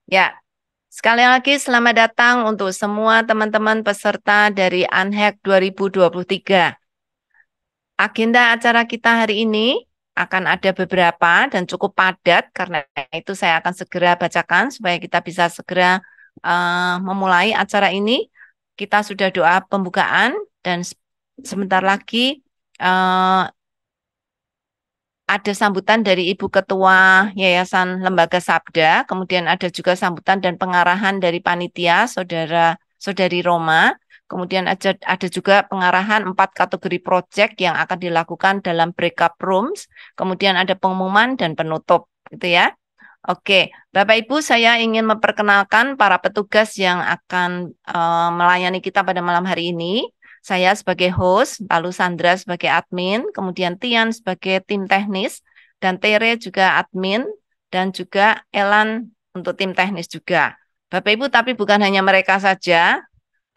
Ya, sekali lagi selamat datang untuk semua teman-teman peserta dari Anhek 2023. Agenda acara kita hari ini akan ada beberapa dan cukup padat, karena itu saya akan segera bacakan supaya kita bisa segera memulai acara ini. Kita sudah doa pembukaan dan sebentar lagi eh, ada sambutan dari Ibu Ketua Yayasan Lembaga Sabda, kemudian ada juga sambutan dan pengarahan dari panitia Saudari Roma, kemudian ada juga pengarahan 4 kategori proyek yang akan dilakukan dalam breakup rooms, kemudian ada pengumuman dan penutup, gitu ya. Oke, Bapak Ibu, saya ingin memperkenalkan para petugas yang akan melayani kita pada malam hari ini. Saya sebagai host, lalu Sandra sebagai admin, kemudian Tian sebagai tim teknis, dan Tere juga admin, dan juga Elan untuk tim teknis juga. Bapak Ibu, tapi bukan hanya mereka saja,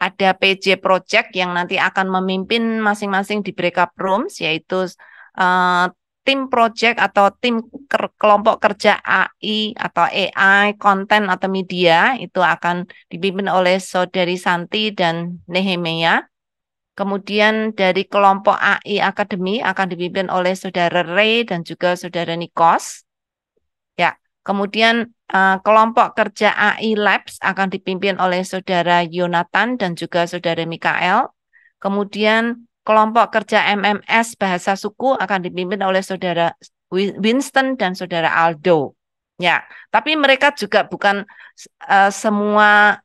ada PJ Project yang nanti akan memimpin masing-masing di breakup rooms, yaitu eh, tim project atau tim kelompok kerja AI atau AI, konten atau media, itu akan dipimpin oleh Saudari Santi dan Nehemia. Kemudian dari kelompok AI Academy akan dipimpin oleh Saudara Ray dan juga Saudara Nikos. Ya, kemudian kelompok kerja AI Labs akan dipimpin oleh Saudara Yonatan dan juga Saudara Mikael. Kemudian kelompok kerja MMS Bahasa Suku akan dipimpin oleh Saudara Winston dan Saudara Aldo. Ya, tapi mereka juga bukan semua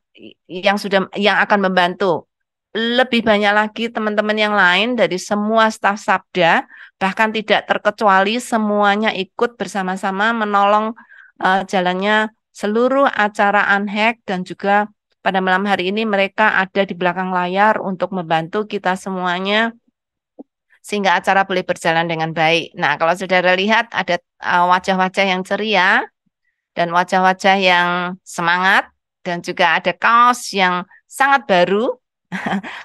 yang akan membantu. Lebih banyak lagi teman-teman yang lain dari semua staf Sabda, bahkan tidak terkecuali semuanya ikut bersama-sama menolong jalannya seluruh acara Anhek, dan juga pada malam hari ini mereka ada di belakang layar untuk membantu kita semuanya sehingga acara boleh berjalan dengan baik. Nah, kalau saudara lihat ada wajah-wajah yang ceria dan wajah-wajah yang semangat, dan juga ada kaos yang sangat baru,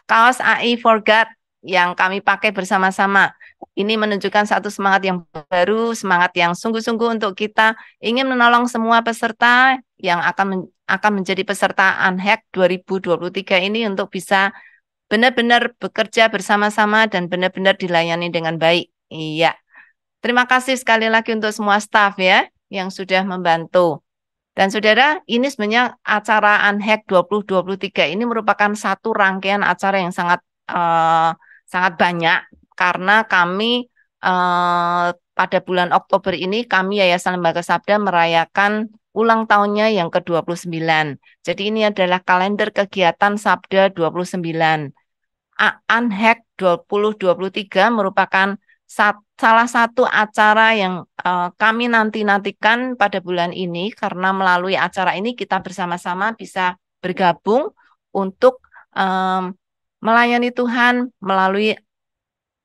kaos AI for God yang kami pakai bersama-sama. Ini menunjukkan satu semangat yang baru, semangat yang sungguh-sungguh untuk kita ingin menolong semua peserta yang akan menjadi peserta Anhek 2023 ini untuk bisa benar-benar bekerja bersama-sama dan benar-benar dilayani dengan baik. Iya. Terima kasih sekali lagi untuk semua staf ya yang sudah membantu. Dan saudara, ini sebenarnya acara Anhek 2023 ini merupakan satu rangkaian acara yang eh, sangat banyak, karena kami pada bulan Oktober ini kami Yayasan Lembaga Sabda merayakan ulang tahunnya yang ke-29. Jadi ini adalah kalender kegiatan Sabda 29. Anhek 2023 merupakan salah satu acara yang kami nantikan pada bulan ini, karena melalui acara ini kita bersama-sama bisa bergabung untuk em, melayani Tuhan melalui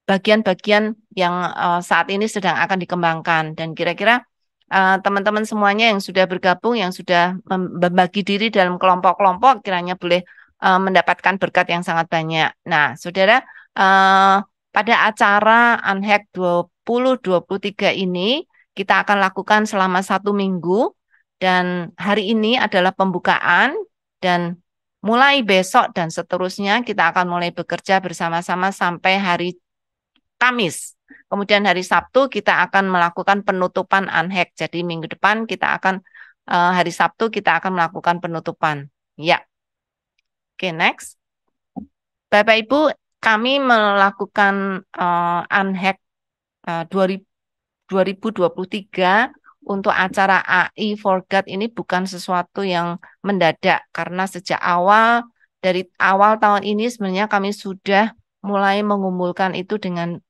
bagian-bagian yang saat ini sedang akan dikembangkan. Dan kira-kira teman-teman semuanya yang sudah bergabung, yang sudah membagi diri dalam kelompok-kelompok, kiranya boleh mendapatkan berkat yang sangat banyak. Nah, saudara, eh, pada acara Anhek 2023 ini, kita akan lakukan selama 1 minggu, dan hari ini adalah pembukaan, dan mulai besok dan seterusnya kita akan mulai bekerja bersama-sama sampai hari Kamis. Kemudian hari Sabtu kita akan melakukan penutupan Anhek. Jadi minggu depan kita akan hari Sabtu kita akan melakukan penutupan. Ya, oke, next. Bapak Ibu, kami melakukan Anhek 2023 untuk acara AI for God ini bukan sesuatu yang mendadak, karena sejak dari awal tahun ini sebenarnya kami sudah mulai mengumpulkan itu dengan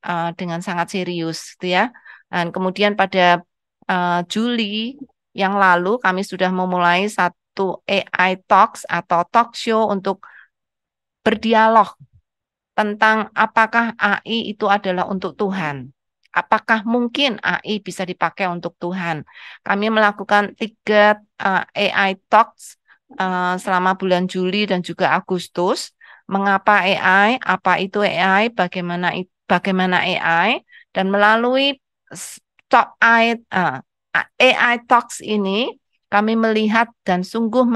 sangat serius, gitu ya. Dan kemudian pada Juli yang lalu kami sudah memulai satu AI Talks atau talk show untuk berdialog tentang apakah AI itu adalah untuk Tuhan. Apakah mungkin AI bisa dipakai untuk Tuhan? Kami melakukan 3 AI Talks selama bulan Juli dan juga Agustus. Mengapa AI? Apa itu AI? Bagaimana AI? Dan melalui AI Talks ini, kami melihat dan sungguh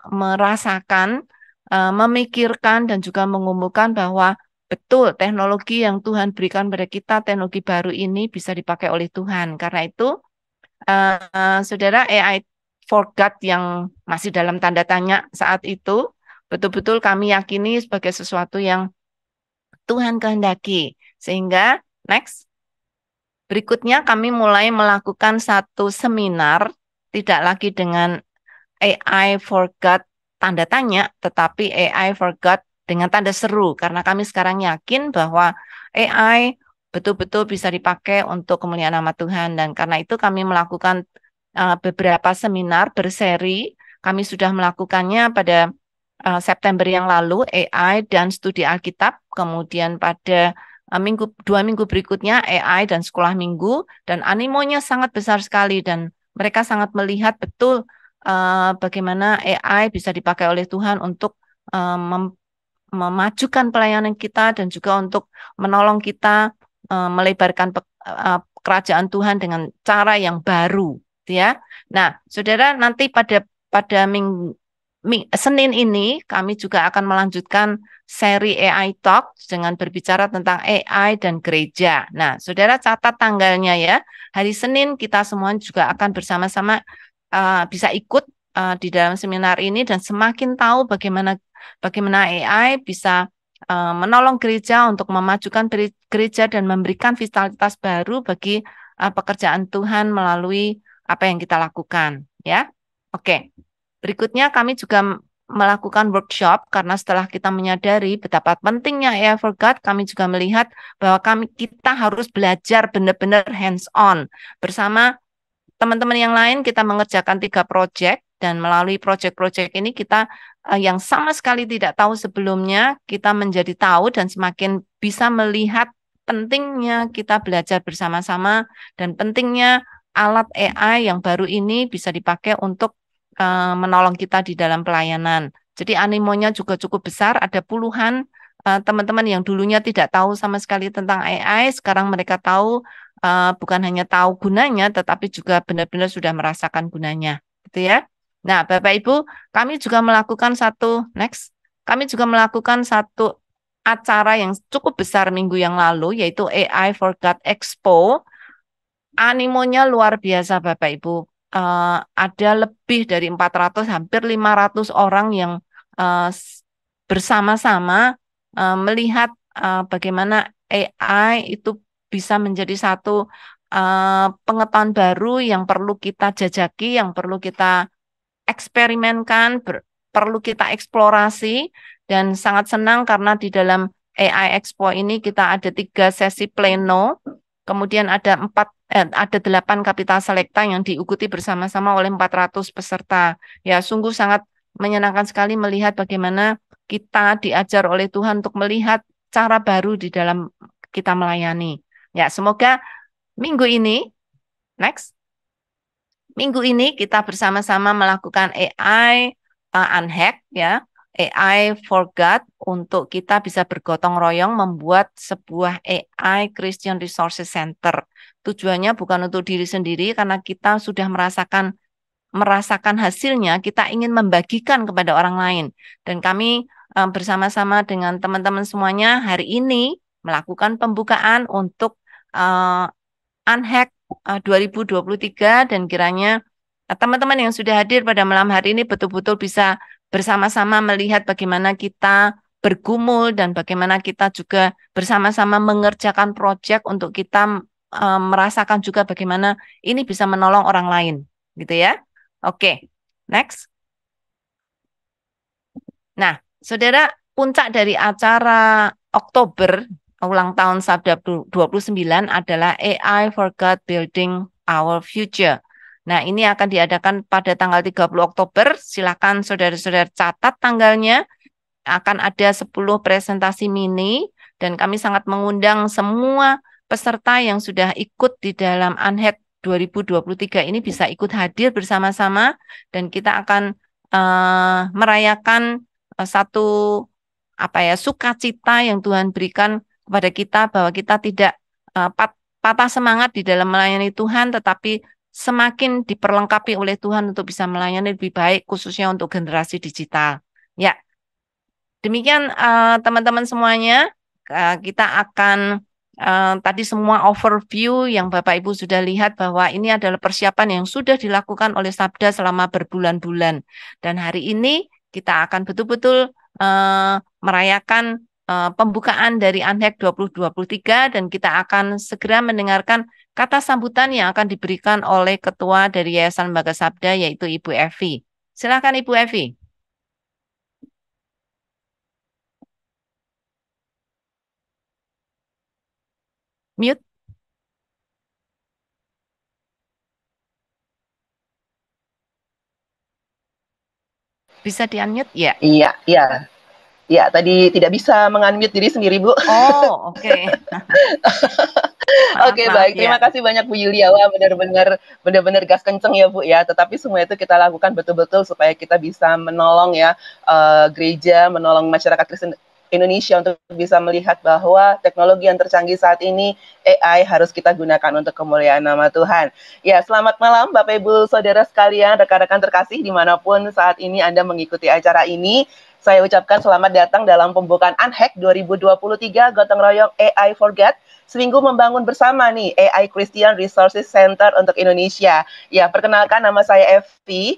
merasakan, memikirkan dan juga mengumpulkan bahwa betul teknologi yang Tuhan berikan pada kita, teknologi baru ini bisa dipakai oleh Tuhan. Karena itu, saudara, AI for God yang masih dalam tanda tanya saat itu, betul-betul kami yakini sebagai sesuatu yang Tuhan kehendaki. Sehingga, next, berikutnya kami mulai melakukan satu seminar, tidak lagi dengan AI for God tanda tanya, tetapi AI for God dengan tanda seru. Karena kami sekarang yakin bahwa AI betul-betul bisa dipakai untuk kemuliaan nama Tuhan. Dan karena itu kami melakukan beberapa seminar berseri. Kami sudah melakukannya pada September yang lalu, AI dan studi Alkitab. Kemudian pada 2 minggu berikutnya AI dan sekolah minggu. Dan animonya sangat besar sekali dan mereka sangat melihat betul bagaimana AI bisa dipakai oleh Tuhan untuk memajukan pelayanan kita dan juga untuk menolong kita melebarkan kerajaan Tuhan dengan cara yang baru, ya. Nah, saudara, nanti pada Senin ini kami juga akan melanjutkan seri AI Talk dengan berbicara tentang AI dan gereja. Nah, saudara catat tanggalnya ya. Hari Senin kita semua juga akan bersama-sama bisa ikut di dalam seminar ini dan semakin tahu bagaimana AI bisa menolong gereja untuk memajukan gereja dan memberikan vitalitas baru bagi pekerjaan Tuhan melalui apa yang kita lakukan, ya. Oke. Berikutnya kami juga melakukan workshop karena setelah kita menyadari betapa pentingnya AI for God, kami juga melihat bahwa kita harus belajar benar-benar hands-on bersama teman-teman yang lain. Kita mengerjakan 3 proyek dan melalui proyek-proyek ini kita yang sama sekali tidak tahu sebelumnya, kita menjadi tahu dan semakin bisa melihat pentingnya kita belajar bersama-sama dan pentingnya alat AI yang baru ini bisa dipakai untuk menolong kita di dalam pelayanan. Jadi animonya juga cukup besar, ada puluhan teman-teman yang dulunya tidak tahu sama sekali tentang AI, sekarang mereka tahu, bukan hanya tahu gunanya, tetapi juga benar-benar sudah merasakan gunanya, gitu ya. Nah, Bapak Ibu, kami juga melakukan kami juga melakukan satu acara yang cukup besar minggu yang lalu, yaitu AI for God Expo. Animonya luar biasa, Bapak Ibu. Ada lebih dari 400, hampir 500 orang yang bersama-sama melihat bagaimana AI itu bisa menjadi satu pengetahuan baru yang perlu kita jajaki, yang perlu kita eksperimenkan, perlu kita eksplorasi, dan sangat senang karena di dalam AI Expo ini kita ada 3 sesi pleno, kemudian ada 8 kapital selekta yang diikuti bersama-sama oleh 400 peserta. Ya, sungguh sangat menyenangkan sekali melihat bagaimana kita diajar oleh Tuhan untuk melihat cara baru di dalam kita melayani. Ya, semoga minggu ini, minggu ini kita bersama-sama melakukan AI Unhack, ya, AI for God, untuk kita bisa bergotong royong membuat sebuah AI Christian Resources Center. Tujuannya bukan untuk diri sendiri, karena kita sudah merasakan hasilnya, kita ingin membagikan kepada orang lain. Dan kami bersama-sama dengan teman-teman semuanya hari ini melakukan pembukaan untuk Unhack 2023, dan kiranya teman-teman yang sudah hadir pada malam hari ini betul-betul bisa bersama-sama melihat bagaimana kita bergumul dan bagaimana kita juga bersama-sama mengerjakan proyek untuk kita merasakan juga bagaimana ini bisa menolong orang lain, gitu ya. Oke, next. Nah, saudara, puncak dari acara Oktober ulang tahun Sabda 29 adalah AI for God Building Our Future. Nah, ini akan diadakan pada tanggal 30 Oktober. Silakan saudara-saudara catat tanggalnya. Akan ada 10 presentasi mini, dan kami sangat mengundang semua peserta yang sudah ikut di dalam Unhack 2023 ini bisa ikut hadir bersama-sama, dan kita akan merayakan satu sukacita yang Tuhan berikan kepada kita, bahwa kita tidak patah semangat di dalam melayani Tuhan, tetapi semakin diperlengkapi oleh Tuhan untuk bisa melayani lebih baik, khususnya untuk generasi digital. Ya, demikian teman-teman semuanya. Kita akan tadi semua overview yang Bapak Ibu sudah lihat bahwa ini adalah persiapan yang sudah dilakukan oleh Sabda selama berbulan-bulan. Dan hari ini kita akan betul-betul merayakan pembukaan dari Anhek 2023 dan kita akan segera mendengarkan kata sambutan yang akan diberikan oleh Ketua dari Yayasan Lembaga Sabda yaitu Ibu Evi. Silakan Ibu Evi. Mute. Bisa di-unmute ya? Iya, iya. Ya, tadi tidak bisa mengunmute diri sendiri, Bu. Oh, oke. Oke, baik. Ya. Terima kasih banyak Bu Yulia. Wah, benar-benar gas kenceng ya, Bu ya. Tetapi semua itu kita lakukan betul-betul supaya kita bisa menolong ya gereja, menolong masyarakat Kristen Indonesia untuk bisa melihat bahwa teknologi yang tercanggih saat ini AI harus kita gunakan untuk kemuliaan nama Tuhan. Ya, selamat malam Bapak Ibu Saudara sekalian, rekan-rekan terkasih dimanapun saat ini Anda mengikuti acara ini. Saya ucapkan selamat datang dalam pembukaan Anhek 2023 Gotong Royong AI for God. Seminggu membangun bersama nih AI Christian Resources Center untuk Indonesia. Ya, perkenalkan nama saya Evi,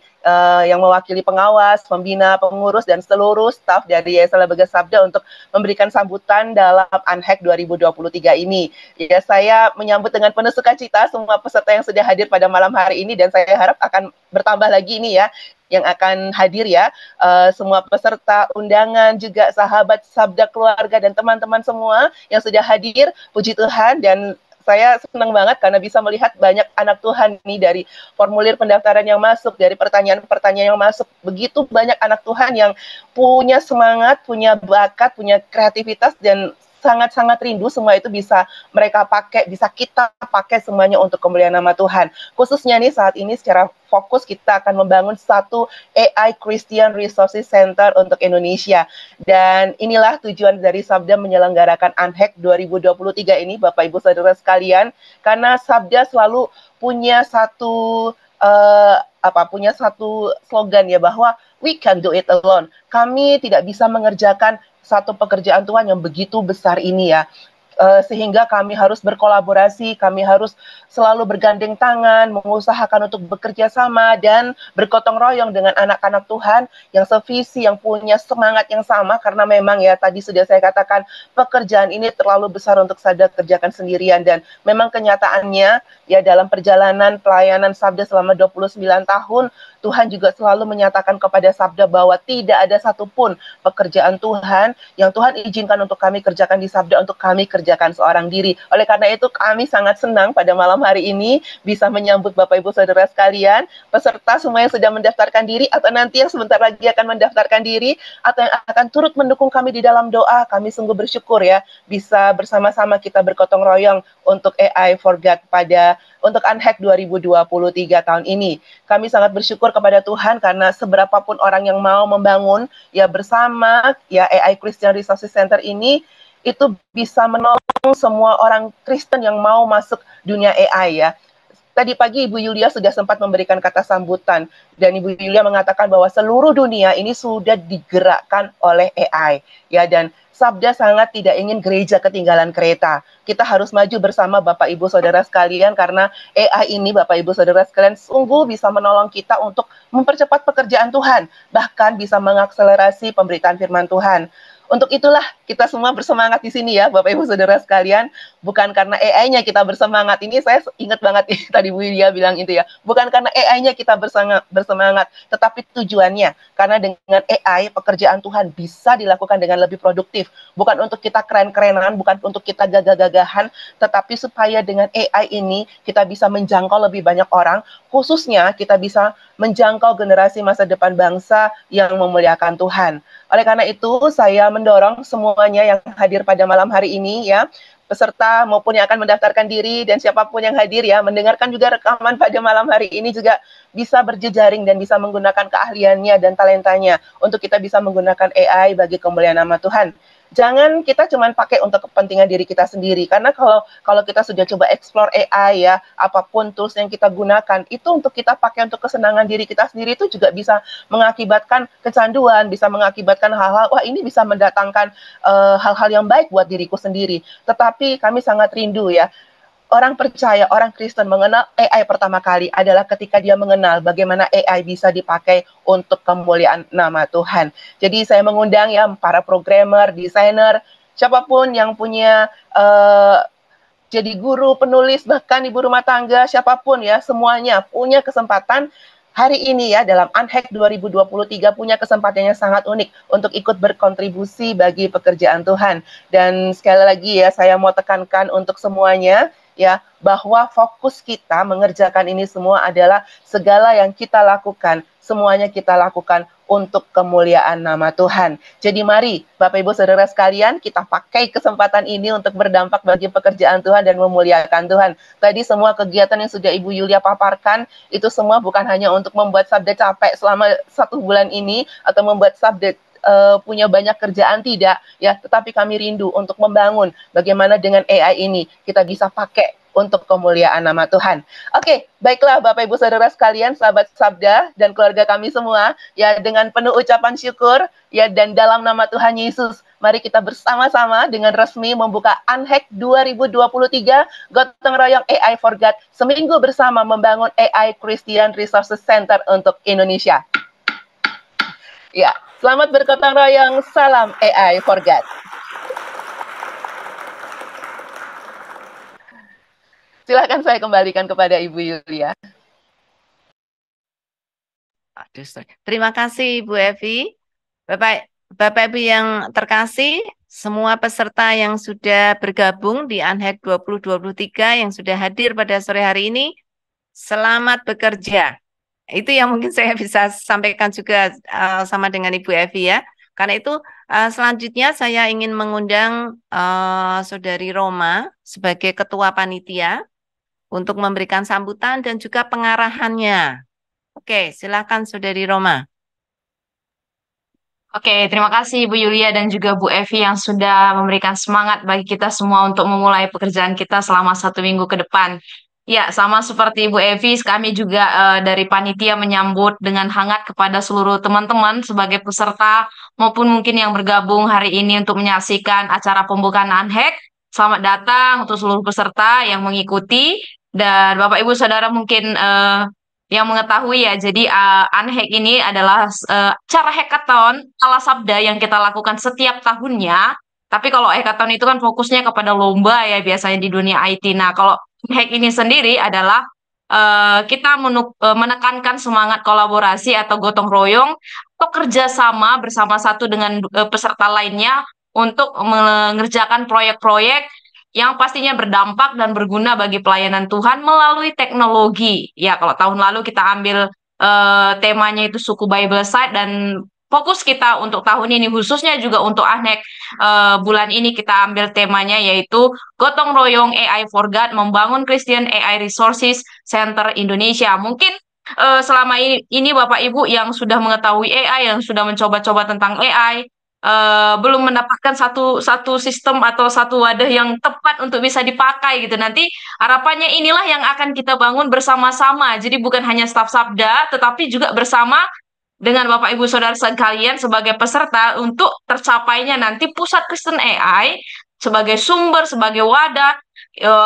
yang mewakili pengawas, pembina, pengurus, dan seluruh staf dari Yayasan Lembaga Sabda untuk memberikan sambutan dalam Anhek 2023 ini. Ya, saya menyambut dengan penuh sukacita semua peserta yang sudah hadir pada malam hari ini dan saya harap akan bertambah lagi ini ya yang akan hadir ya, semua peserta undangan juga sahabat Sabda keluarga dan teman-teman semua yang sudah hadir, puji Tuhan. Dan saya senang banget karena bisa melihat banyak anak Tuhan nih dari formulir pendaftaran yang masuk, dari pertanyaan-pertanyaan yang masuk, begitu banyak anak Tuhan yang punya semangat, punya bakat, punya kreativitas dan sangat-sangat rindu semua itu bisa mereka pakai, bisa kita pakai semuanya untuk kemuliaan nama Tuhan. Khususnya nih saat ini secara fokus kita akan membangun satu AI Christian Resources Center untuk Indonesia. Dan inilah tujuan dari Sabda menyelenggarakan Anhek 2023 ini, Bapak Ibu Saudara sekalian, karena Sabda selalu punya satu punya satu slogan ya bahwa we can do it alone. Kami tidak bisa mengerjakan satu pekerjaan Tuhan yang begitu besar ini ya. Sehingga kami harus berkolaborasi, kami harus selalu bergandeng tangan, mengusahakan untuk bekerja sama dan bergotong royong dengan anak-anak Tuhan yang sevisi, yang punya semangat yang sama, karena memang ya tadi sudah saya katakan pekerjaan ini terlalu besar untuk Sabda kerjakan sendirian. Dan memang kenyataannya ya dalam perjalanan pelayanan Sabda selama 29 tahun, Tuhan juga selalu menyatakan kepada Sabda bahwa tidak ada satupun pekerjaan Tuhan yang Tuhan izinkan untuk kami kerjakan di Sabda untuk kami kerjakan seorang diri. Oleh karena itu kami sangat senang pada malam hari ini bisa menyambut Bapak Ibu Saudara sekalian, peserta semua yang sudah mendaftarkan diri atau nanti yang sebentar lagi akan mendaftarkan diri atau yang akan turut mendukung kami di dalam doa. Kami sungguh bersyukur ya bisa bersama-sama kita bergotong royong untuk AI for God untuk Anhek 2023 tahun ini. Kami sangat bersyukur kepada Tuhan karena seberapapun orang yang mau membangun ya bersama ya AI Christian Resources Center ini itu bisa menolong semua orang Kristen yang mau masuk dunia AI ya. Tadi pagi Ibu Yulia sudah sempat memberikan kata sambutan dan Ibu Yulia mengatakan bahwa seluruh dunia ini sudah digerakkan oleh AI ya, dan Sabda sangat tidak ingin gereja ketinggalan kereta. Kita harus maju bersama Bapak Ibu Saudara sekalian karena AI ini Bapak Ibu Saudara sekalian sungguh bisa menolong kita untuk mempercepat pekerjaan Tuhan, bahkan bisa mengakselerasi pemberitaan firman Tuhan. Untuk itulah kita semua bersemangat di sini ya Bapak Ibu Saudara sekalian. Bukan karena AI-nya kita bersemangat. Ini saya ingat banget tadi Bu Yulia bilang itu ya. Bukan karena AI-nya kita bersemangat, tetapi tujuannya. Karena dengan AI pekerjaan Tuhan bisa dilakukan dengan lebih produktif. Bukan untuk kita keren-kerenan, bukan untuk kita gagah-gagahan, tetapi supaya dengan AI ini kita bisa menjangkau lebih banyak orang, khususnya kita bisa menjangkau generasi masa depan bangsa yang memuliakan Tuhan. Oleh karena itu, saya mendorong semuanya yang hadir pada malam hari ini ya, peserta maupun yang akan mendaftarkan diri dan siapapun yang hadir ya, mendengarkan juga rekaman pada malam hari ini juga bisa berjejaring dan bisa menggunakan keahliannya dan talentanya untuk kita bisa menggunakan AI bagi kemuliaan nama Tuhan. Jangan kita cuma pakai untuk kepentingan diri kita sendiri, karena kalau kita sudah coba explore AI ya, apapun tools yang kita gunakan itu untuk kita pakai untuk kesenangan diri kita sendiri, itu juga bisa mengakibatkan kecanduan, bisa mengakibatkan hal-hal, wah ini bisa mendatangkan hal-hal yang baik buat diriku sendiri. Tetapi kami sangat rindu ya, orang percaya, orang Kristen mengenal AI pertama kali adalah ketika dia mengenal bagaimana AI bisa dipakai untuk kemuliaan nama Tuhan. Jadi saya mengundang ya para programmer, desainer, siapapun yang punya jadi guru, penulis, bahkan ibu rumah tangga, siapapun ya, semuanya punya kesempatan hari ini ya dalam Unhack 2023 punya kesempatan yang sangat unik untuk ikut berkontribusi bagi pekerjaan Tuhan. Dan sekali lagi ya, saya mau tekankan untuk semuanya ya, bahwa fokus kita mengerjakan ini semua adalah segala yang kita lakukan, semuanya kita lakukan untuk kemuliaan nama Tuhan. Jadi mari Bapak Ibu Saudara sekalian, kita pakai kesempatan ini untuk berdampak bagi pekerjaan Tuhan dan memuliakan Tuhan. Tadi semua kegiatan yang sudah Ibu Yulia paparkan, itu semua bukan hanya untuk membuat Sabda capek selama 1 bulan ini, atau membuat Sabda punya banyak kerjaan, tidak ya, tetapi kami rindu untuk membangun bagaimana dengan AI ini kita bisa pakai untuk kemuliaan nama Tuhan. Oke, baiklah Bapak Ibu Saudara sekalian, sahabat Sabda dan keluarga kami semua, ya dengan penuh ucapan syukur ya dan dalam nama Tuhan Yesus, mari kita bersama-sama dengan resmi membuka Unhack 2023 Gotong Royong AI for God, seminggu bersama membangun AI Christian Resources Center untuk Indonesia. Ya, selamat bergotong royong, salam AI for God. Silakan saya kembalikan kepada Ibu Yulia. Terima kasih Bu Evi. Bapak Ibu yang terkasih, semua peserta yang sudah bergabung di Unhack 2023 yang sudah hadir pada sore hari ini, selamat bekerja. Itu yang mungkin saya bisa sampaikan juga sama dengan Ibu Evi ya. Karena itu selanjutnya saya ingin mengundang Saudari Roma sebagai Ketua Panitia untuk memberikan sambutan dan juga pengarahannya. Oke, silakan Saudari Roma. Oke, terima kasih Bu Yulia dan juga Bu Evi yang sudah memberikan semangat bagi kita semua untuk memulai pekerjaan kita selama 1 minggu ke depan. Ya, sama seperti Bu Evi, kami juga dari panitia menyambut dengan hangat kepada seluruh teman-teman sebagai peserta maupun mungkin yang bergabung hari ini untuk menyaksikan acara pembukaan Unhack. Selamat datang untuk seluruh peserta yang mengikuti dan Bapak Ibu Saudara mungkin yang mengetahui ya, jadi Unhack ini adalah cara hackathon ala Sabda yang kita lakukan setiap tahunnya. Tapi kalau hackathon itu kan fokusnya kepada lomba ya biasanya di dunia IT. Nah, kalau Unhack ini sendiri adalah kita menekankan semangat kolaborasi atau gotong royong atau kerjasama bersama satu dengan peserta lainnya untuk mengerjakan proyek-proyek yang pastinya berdampak dan berguna bagi pelayanan Tuhan melalui teknologi. Ya, kalau tahun lalu kita ambil temanya itu suku Bible Site dan fokus kita untuk tahun ini khususnya juga untuk Unhack bulan ini kita ambil temanya yaitu Gotong Royong AI for God membangun Christian AI Resources Center Indonesia. Mungkin selama ini Bapak Ibu yang sudah mengetahui AI, yang sudah mencoba-coba tentang AI, belum mendapatkan satu sistem atau satu wadah yang tepat untuk bisa dipakai gitu. Nanti harapannya inilah yang akan kita bangun bersama-sama. Jadi bukan hanya staf Sabda, tetapi juga bersama dengan Bapak Ibu Saudara sekalian sebagai peserta untuk tercapainya nanti pusat Kristen AI sebagai sumber, sebagai wadah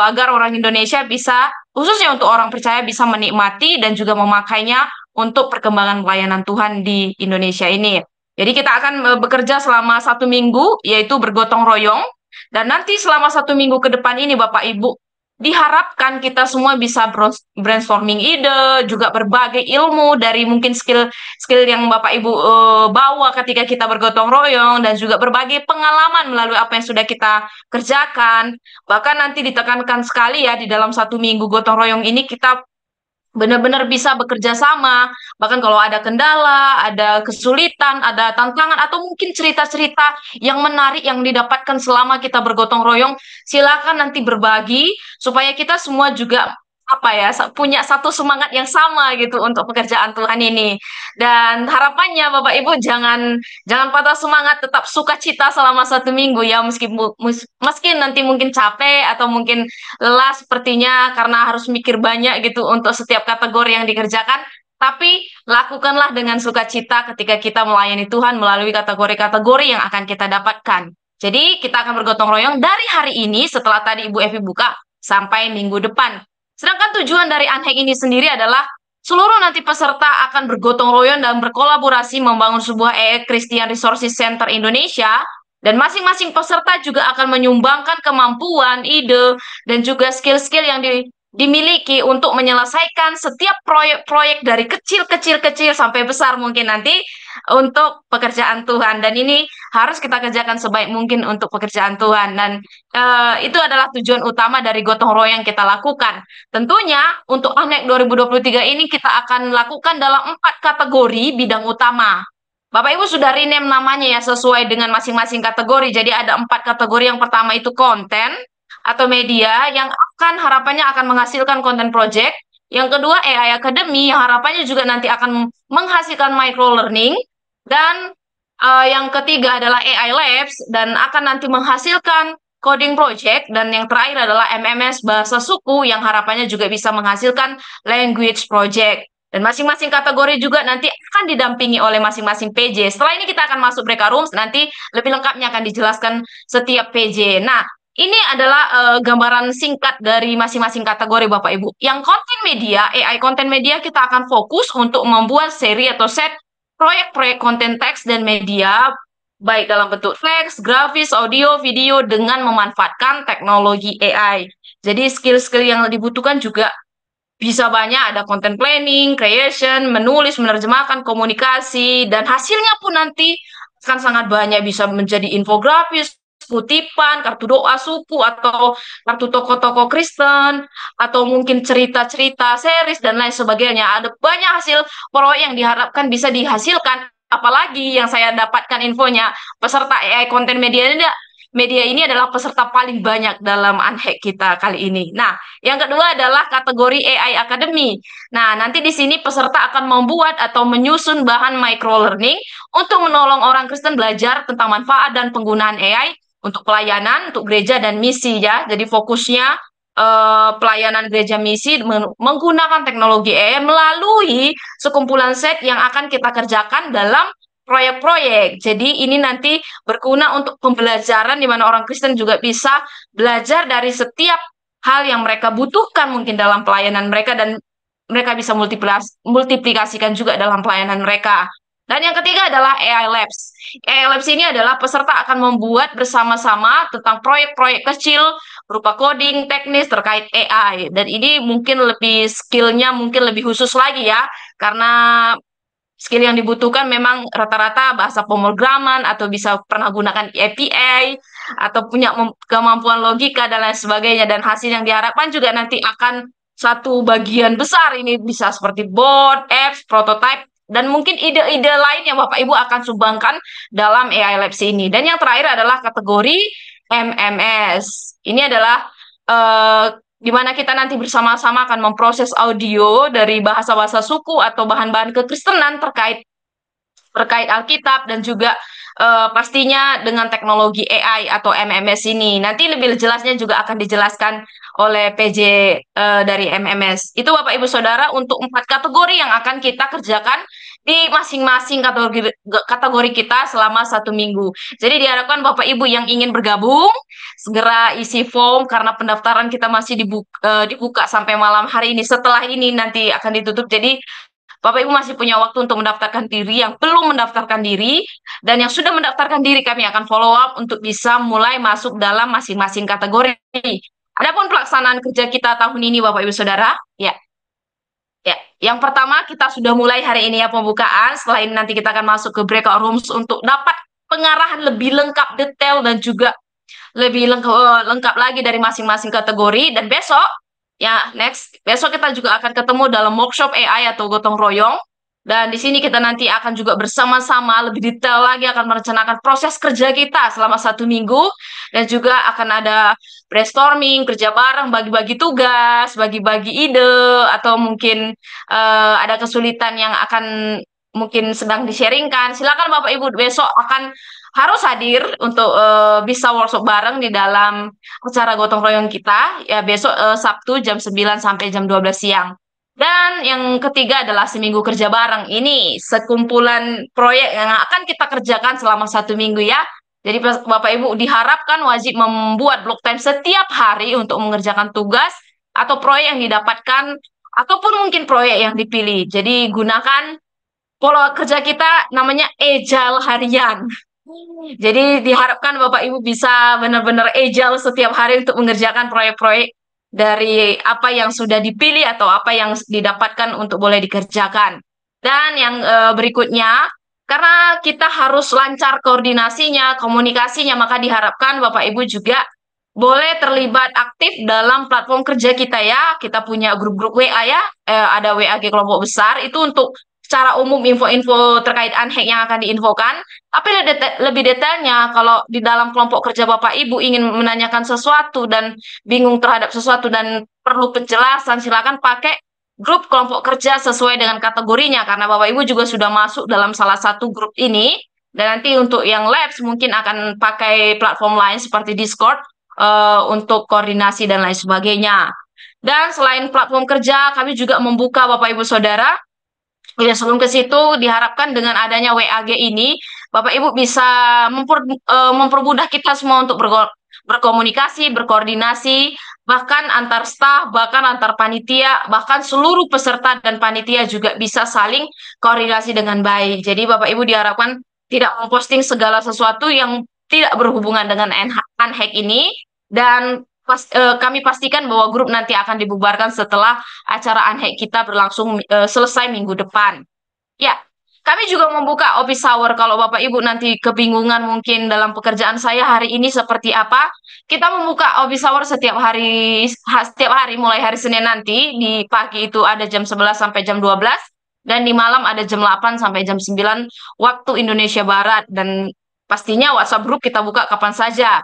agar orang Indonesia bisa, khususnya untuk orang percaya bisa menikmati dan juga memakainya untuk perkembangan pelayanan Tuhan di Indonesia ini. Jadi kita akan bekerja selama 1 minggu, yaitu bergotong royong. Dan nanti selama 1 minggu ke depan ini, Bapak Ibu, diharapkan kita semua bisa brainstorming ide, juga berbagai ilmu dari mungkin skill yang Bapak Ibu bawa ketika kita bergotong royong, dan juga berbagai pengalaman melalui apa yang sudah kita kerjakan. Bahkan nanti ditekankan sekali ya, di dalam 1 minggu gotong royong ini kita benar-benar bisa bekerja sama, bahkan kalau ada kendala, ada kesulitan, ada tantangan, atau mungkin cerita-cerita yang menarik yang didapatkan selama kita bergotong royong, silakan nanti berbagi, supaya kita semua juga punya satu semangat yang sama gitu untuk pekerjaan Tuhan ini. Dan harapannya Bapak Ibu jangan jangan patah semangat, tetap sukacita selama 1 minggu ya, meski nanti mungkin capek atau mungkin lelah sepertinya karena harus mikir banyak gitu untuk setiap kategori yang dikerjakan. Tapi lakukanlah dengan sukacita ketika kita melayani Tuhan melalui kategori-kategori yang akan kita dapatkan. Jadi kita akan bergotong royong dari hari ini setelah tadi Ibu Evi buka sampai minggu depan. Sedangkan tujuan dari Anhek ini sendiri adalah seluruh nanti peserta akan bergotong royong dan berkolaborasi membangun sebuah Christian Resources Center Indonesia, dan masing-masing peserta juga akan menyumbangkan kemampuan, ide, dan juga skill-skill yang dimiliki untuk menyelesaikan setiap proyek-proyek dari kecil sampai besar mungkin nanti untuk pekerjaan Tuhan. Dan ini harus kita kerjakan sebaik mungkin untuk pekerjaan Tuhan. Dan itu adalah tujuan utama dari gotong royong yang kita lakukan. Tentunya untuk Anek 2023 ini kita akan lakukan dalam 4 kategori bidang utama. Bapak Ibu sudah rename namanya ya sesuai dengan masing-masing kategori. Jadi ada 4 kategori. Yang pertama itu konten atau media yang harapannya akan menghasilkan konten project. Yang kedua AI Academy yang harapannya juga nanti akan menghasilkan micro learning. Dan yang ketiga adalah AI Labs dan akan nanti menghasilkan coding project. Dan yang terakhir adalah MMS Bahasa Suku yang harapannya juga bisa menghasilkan language project. Dan masing-masing kategori juga nanti akan didampingi oleh masing-masing PJ. Setelah ini kita akan masuk breakout rooms, nanti lebih lengkapnya akan dijelaskan setiap PJ. Nah, ini adalah gambaran singkat dari masing-masing kategori Bapak Ibu. Yang konten media, AI konten media kita akan fokus untuk membuat seri atau set proyek-proyek konten teks dan media, baik dalam bentuk teks, grafis, audio, video dengan memanfaatkan teknologi AI. Jadi skill-skill yang dibutuhkan juga bisa banyak, ada content planning, creation, menulis, menerjemahkan, komunikasi, dan hasilnya pun nanti akan sangat banyak, bisa menjadi infografis, kutipan, kartu doa suku, atau kartu tokoh-tokoh Kristen, atau mungkin cerita-cerita, series, dan lain sebagainya. Ada banyak hasil proyek yang diharapkan bisa dihasilkan. Apalagi yang saya dapatkan infonya, peserta AI content media ini adalah peserta paling banyak dalam Anhek kita kali ini. Nah, yang kedua adalah kategori AI Academy. Nah, nanti di sini peserta akan membuat atau menyusun bahan micro learning untuk menolong orang Kristen belajar tentang manfaat dan penggunaan AI untuk pelayanan, untuk gereja dan misi ya. Jadi fokusnya pelayanan gereja misi menggunakan teknologi AI melalui sekumpulan set yang akan kita kerjakan dalam proyek-proyek. Jadi ini nanti berguna untuk pembelajaran di mana orang Kristen juga bisa belajar dari setiap hal yang mereka butuhkan mungkin dalam pelayanan mereka, dan mereka bisa multiplikasikan juga dalam pelayanan mereka. Dan yang ketiga adalah AI Labs. AI Labs ini adalah peserta akan membuat bersama-sama tentang proyek-proyek kecil berupa coding, teknis terkait AI. Dan ini mungkin lebih skillnya mungkin lebih khusus lagi ya, karena skill yang dibutuhkan memang rata-rata bahasa pemrograman atau bisa pernah gunakan API atau punya kemampuan logika dan lain sebagainya. Dan hasil yang diharapkan juga nanti akan satu bagian besar ini bisa seperti board, apps, prototype, dan mungkin ide-ide lain yang Bapak Ibu akan sumbangkan dalam AI Labs ini. Dan yang terakhir adalah kategori MMS. Ini adalah di mana kita nanti bersama-sama akan memproses audio dari bahasa-bahasa suku atau bahan-bahan kekristenan terkait Alkitab, dan juga pastinya dengan teknologi AI atau MMS ini. Nanti lebih jelasnya juga akan dijelaskan oleh PJ dari MMS. Itu Bapak Ibu Saudara untuk 4 kategori yang akan kita kerjakan di masing-masing kategori kita selama 1 minggu. Jadi diharapkan Bapak Ibu yang ingin bergabung segera isi form karena pendaftaran kita masih dibuka sampai malam hari ini. Setelah ini nanti akan ditutup. Jadi Bapak Ibu masih punya waktu untuk mendaftarkan diri. Yang belum mendaftarkan diri dan yang sudah mendaftarkan diri, kami akan follow up untuk bisa mulai masuk dalam masing-masing kategori. Adapun pelaksanaan kerja kita tahun ini Bapak Ibu Saudara, ya. Yang pertama kita sudah mulai hari ini ya pembukaan. Setelah ini nanti kita akan masuk ke breakout rooms untuk dapat pengarahan lebih lengkap, detail, dan juga lebih lengkap lagi dari masing-masing kategori. Dan besok, ya next, besok kita juga akan ketemu dalam workshop AI atau gotong royong. Dan di sini kita nanti akan juga bersama-sama lebih detail lagi akan merencanakan proses kerja kita selama 1 minggu. Dan juga akan ada brainstorming, kerja bareng, bagi-bagi tugas, bagi-bagi ide, atau mungkin ada kesulitan yang akan mungkin sedang di-sharingkan. Silakan Bapak Ibu besok akan harus hadir untuk bisa workshop bareng di dalam acara gotong royong kita. Ya besok Sabtu jam 9 sampai jam 12 siang. Dan yang ketiga adalah seminggu kerja bareng. Ini sekumpulan proyek yang akan kita kerjakan selama 1 minggu ya. Jadi Bapak Ibu diharapkan wajib membuat block time setiap hari untuk mengerjakan tugas atau proyek yang didapatkan ataupun mungkin proyek yang dipilih. Jadi gunakan pola kerja kita namanya agile harian. Jadi diharapkan Bapak Ibu bisa benar-benar agile setiap hari untuk mengerjakan proyek-proyek dari apa yang sudah dipilih atau apa yang didapatkan untuk boleh dikerjakan. Dan yang berikutnya, karena kita harus lancar koordinasinya, komunikasinya, maka diharapkan Bapak Ibu juga boleh terlibat aktif dalam platform kerja kita ya. Kita punya grup-grup WA ya, ada WAG kelompok besar, itu untuk secara umum info-info terkait unhack yang akan diinfokan. Tapi lebih detailnya, kalau di dalam kelompok kerja Bapak Ibu ingin menanyakan sesuatu dan bingung terhadap sesuatu dan perlu penjelasan, silakan pakai grup kelompok kerja sesuai dengan kategorinya, karena Bapak Ibu juga sudah masuk dalam salah satu grup ini. Dan nanti untuk yang labs mungkin akan pakai platform lain seperti Discord untuk koordinasi dan lain sebagainya. Dan selain platform kerja, kami juga membuka Bapak Ibu Saudara. Ya, sebelum ke situ diharapkan dengan adanya WAG ini, Bapak Ibu bisa mempermudah kita semua untuk berkomunikasi, berkoordinasi, bahkan antar staf, bahkan antar panitia, bahkan seluruh peserta dan panitia juga bisa saling koordinasi dengan baik. Jadi Bapak Ibu diharapkan tidak memposting segala sesuatu yang tidak berhubungan dengan unhack ini, dan kami pastikan bahwa grup nanti akan dibubarkan setelah acara unhack kita berlangsung selesai minggu depan. Ya, kami juga membuka office hour kalau Bapak Ibu nanti kebingungan mungkin dalam pekerjaan saya hari ini seperti apa. Kita membuka office hour setiap hari mulai hari Senin nanti. Di pagi itu ada jam 11 sampai jam 12 dan di malam ada jam 8 sampai jam 9 waktu Indonesia Barat, dan pastinya WhatsApp group kita buka kapan saja.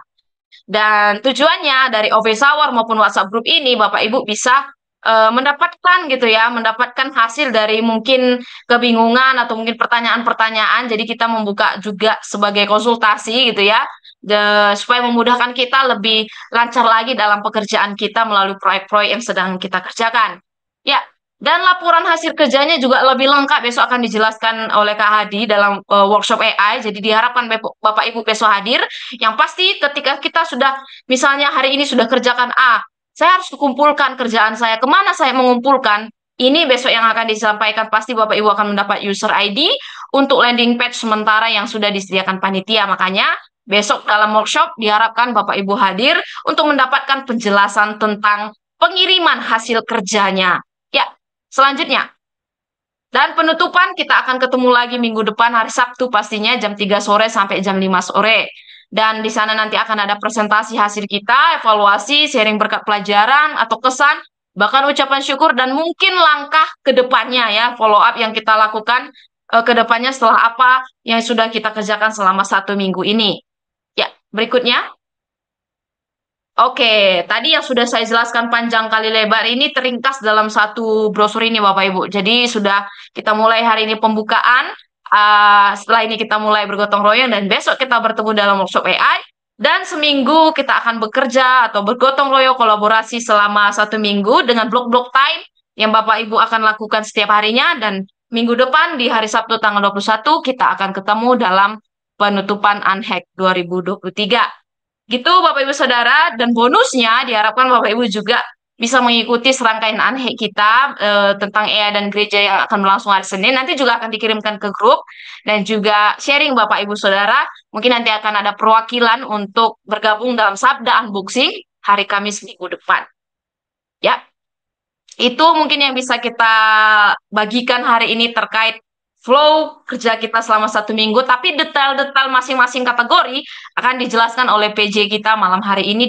Dan tujuannya dari office hour maupun WhatsApp group ini Bapak Ibu bisa mendapatkan gitu ya, mendapatkan hasil dari mungkin kebingungan atau mungkin pertanyaan-pertanyaan. Jadi kita membuka juga sebagai konsultasi gitu ya, supaya memudahkan kita lebih lancar lagi dalam pekerjaan kita melalui proyek-proyek yang sedang kita kerjakan. Ya, dan laporan hasil kerjanya juga lebih lengkap besok akan dijelaskan oleh Kak Hadi dalam workshop AI. Jadi diharapkan Bapak Ibu besok hadir. Yang pasti ketika kita sudah, misalnya hari ini sudah kerjakan A, saya harus kumpulkan kerjaan saya, kemana saya mengumpulkan? Ini besok yang akan disampaikan, pasti Bapak Ibu akan mendapat user ID untuk landing page sementara yang sudah disediakan panitia. Makanya besok dalam workshop diharapkan Bapak Ibu hadir untuk mendapatkan penjelasan tentang pengiriman hasil kerjanya. Ya, selanjutnya. Dan penutupan kita akan ketemu lagi minggu depan hari Sabtu pastinya jam 3 sore sampai jam 5 sore. Dan di sana nanti akan ada presentasi hasil kita, evaluasi, sharing berkat pelajaran atau kesan, bahkan ucapan syukur dan mungkin langkah ke depannya ya, follow up yang kita lakukan ke depannya setelah apa yang sudah kita kerjakan selama 1 minggu ini. Ya, berikutnya. Oke, tadi yang sudah saya jelaskan panjang kali lebar ini teringkas dalam satu brosur ini Bapak Ibu. Jadi sudah kita mulai hari ini pembukaan, setelah ini kita mulai bergotong royong dan besok kita bertemu dalam workshop AI. Dan seminggu kita akan bekerja atau bergotong royong kolaborasi selama 1 minggu dengan blok-blok time yang Bapak Ibu akan lakukan setiap harinya. Dan minggu depan di hari Sabtu tanggal 21 kita akan ketemu dalam penutupan unhack 2023. Gitu Bapak Ibu Saudara, dan bonusnya diharapkan Bapak Ibu juga bisa mengikuti serangkaian unhack kita tentang AI dan gereja yang akan berlangsung hari Senin. Nanti juga akan dikirimkan ke grup dan juga sharing Bapak Ibu Saudara. Mungkin nanti akan ada perwakilan untuk bergabung dalam Sabda Unboxing hari Kamis minggu depan. Ya, itu mungkin yang bisa kita bagikan hari ini terkait flow kerja kita selama 1 minggu, tapi detail-detail masing-masing kategori akan dijelaskan oleh PJ kita malam hari ini.